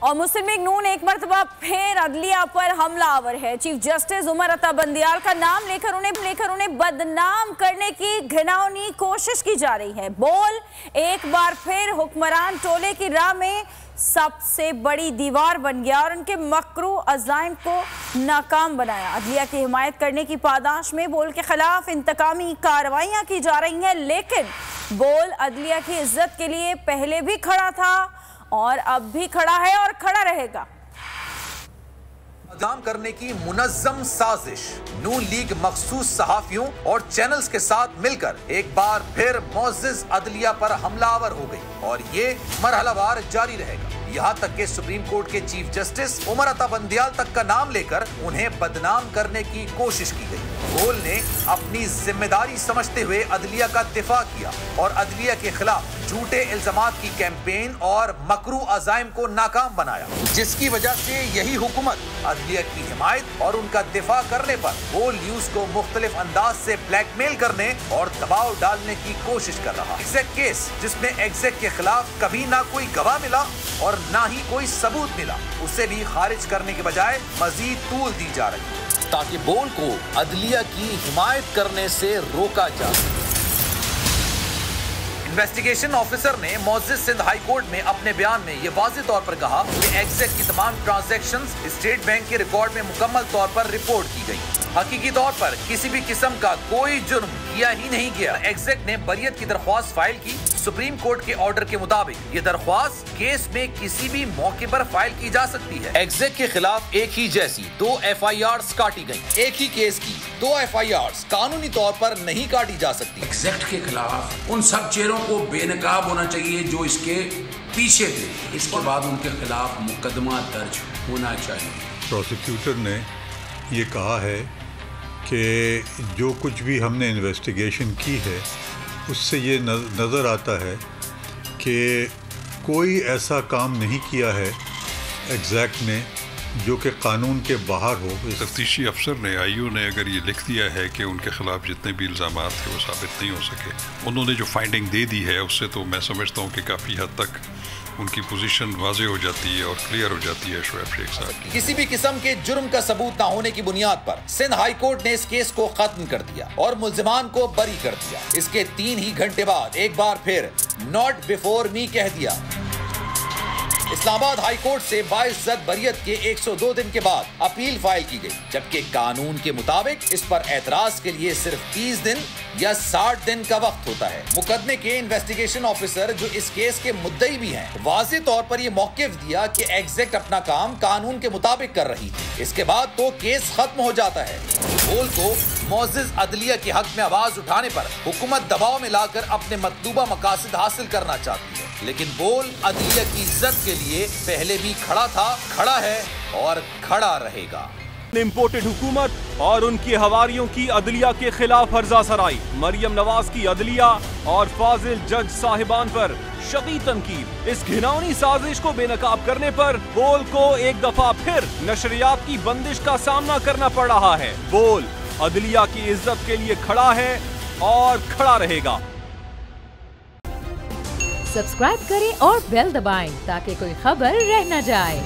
और मुस्लिम लीग नून एक मरतबा फिर अदलिया पर हमलावर है। चीफ जस्टिस उमर अता बंदियाल का नाम लेकर उन्हें बदनाम करने की घिनौनी कोशिश की जा रही है। बोल एक बार फिर हुक्मरान टोले की राह में सबसे बड़ी दीवार बन गया और उनके मकरू अज़ाइम को नाकाम बनाया। अदलिया की हिमायत करने की पादाश में बोल के खिलाफ इंतकामी कार्रवाइयां की जा रही हैं, लेकिन बोल अदलिया की इज्जत के लिए पहले भी खड़ा था और अब भी खड़ा है और खड़ा रहेगा। बदनाम करने की मुनज़्ज़म साजिश नून लीग मखसूस सहाफियों और चैनल्स के साथ मिलकर एक बार फिर मुअज़्ज़िज़ अदलिया पर हमलावर हो गई और ये मरहलावार जारी रहेगा। यहाँ तक कि सुप्रीम कोर्ट के चीफ जस्टिस उमर अता बंदियाल तक का नाम लेकर उन्हें बदनाम करने की कोशिश की गई। बोल ने अपनी जिम्मेदारी समझते हुए अदलिया का दिफा किया और अदलिया के खिलाफ झूठे इल्जामात की कैंपेन और मकरू अज़ाइम को नाकाम बनाया, जिसकी वजह से यही हुकूमत अदलिया की हिमायत और उनका दिफा करने पर बोल न्यूज को मुख्तलिफ अंदाज से ब्लैकमेल करने और दबाव डालने की कोशिश कर रहा। एग्जैक केस जिसमें एग्जैक के खिलाफ कभी ना कोई गवाह मिला और ना ही कोई सबूत मिला, उसे भी खारिज करने के बजाय मजीद तूल दी जा रही है ताकि बोल को अदलिया की हिमायत करने से रोका जा सके। इन्वेस्टिगेशन ऑफिसर ने मुअज़्ज़िज़ सिंध हाई कोर्ट में अपने बयान में ये वाज़ेह तौर पर कहा कि एग्जैक की तमाम ट्रांजैक्शंस स्टेट बैंक के रिकॉर्ड में मुकम्मल तौर पर रिपोर्ट की गई। हकीकी तौर पर किसी भी किस्म का कोई जुर्म किया ही नहीं गया। एग्जैक ने बरियत की दरख्वास्त फाइल की। सुप्रीम कोर्ट के ऑर्डर के मुताबिक ये दरख्वास्त केस में किसी भी मौके पर फाइल की जा सकती है। एग्जैक के खिलाफ एक ही जैसी 2 FIRs काटी गई। एक ही केस की 2 FIRs कानूनी तौर पर नहीं काटी जा सकती। एग्जैक्ट के खिलाफ उन सब चेहरों को बेनकाब होना चाहिए जो इसके पीछे थे। इसके बाद उनके खिलाफ मुकदमा दर्ज होना चाहिए। प्रोसिक्यूटर ने ये कहा है कि जो कुछ भी हमने इन्वेस्टिगेशन की है उससे ये नज़र आता है कि कोई ऐसा काम नहीं किया है एग्जैक्ट ने जो कि कानून के बाहर हो। तफ्तीशी अफसर ने IU ने अगर ये लिख दिया है कि उनके खिलाफ जितने भी इल्ज़ामात थे वो साबित नहीं हो सके, उन्होंने जो फाइंडिंग दे दी है उससे तो मैं समझता हूँ कि काफ़ी हद तक उनकी पोजीशन वाज़ेह हो जाती है और क्लियर हो जाती है शोएब शेख साहब। किसी भी किस्म के जुर्म का सबूत ना होने की बुनियाद पर सिंध हाई कोर्ट ने इस केस को खत्म कर दिया और मुल्जिमान को बरी कर दिया। इसके 3 ही घंटे बाद एक बार फिर नॉट बिफोर मी कह दिया। इस्लामाबाद हाई कोर्ट से बाइज्जत बरियत के 102 दिन के बाद अपील फाइल की गई, जबकि कानून के मुताबिक इस पर एतराज के लिए सिर्फ 30 दिन या 60 दिन का वक्त होता है। मुकदमे के इन्वेस्टिगेशन ऑफिसर जो इस केस के मुद्दई भी हैं, वाज़ेह तौर पर ये मौक़िफ़ दिया कि एग्जैक्ट अपना काम कानून के मुताबिक कर रही थी। इसके बाद तो केस खत्म हो जाता है। बोल को मुअज़्ज़िज़ अदलिया के हक में आवाज उठाने पर हुकूमत दबाव में लाकर अपने मतलूबा मकासद हासिल करना चाहती है, लेकिन बोल अदलिया की इज्जत के लिए पहले भी खड़ा था, खड़ा है और खड़ा रहेगा। इम्पोर्टेड हुकूमत और उनकी हवारियों की अदलिया के खिलाफ हर्जा सराई। मरियम नवाज की अदलिया और फाजिल जज साहिबान पर शदीद तनकीद। इस घिनौनी साजिश को बेनकाब करने पर बोल को एक दफा फिर नशरियात की बंदिश का सामना करना पड़ रहा है। बोल अदलिया की इज्जत के लिए खड़ा है और खड़ा रहेगा। सब्सक्राइब करें और बेल दबाएं ताकि कोई खबर रह न जाए।